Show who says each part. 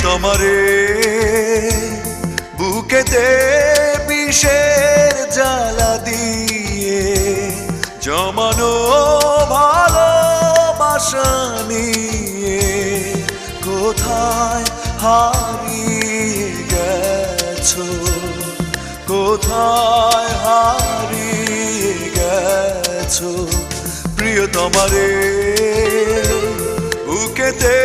Speaker 1: প্রিয়তমারে বুকেতে বিষের জ্বালা দিয়ে জমানো ভালোবাসা নিয়ে কোথায় হারিয়ে গেছো, কোথায় হারিয়ে গেছো প্রিয়তমারে বুকেতে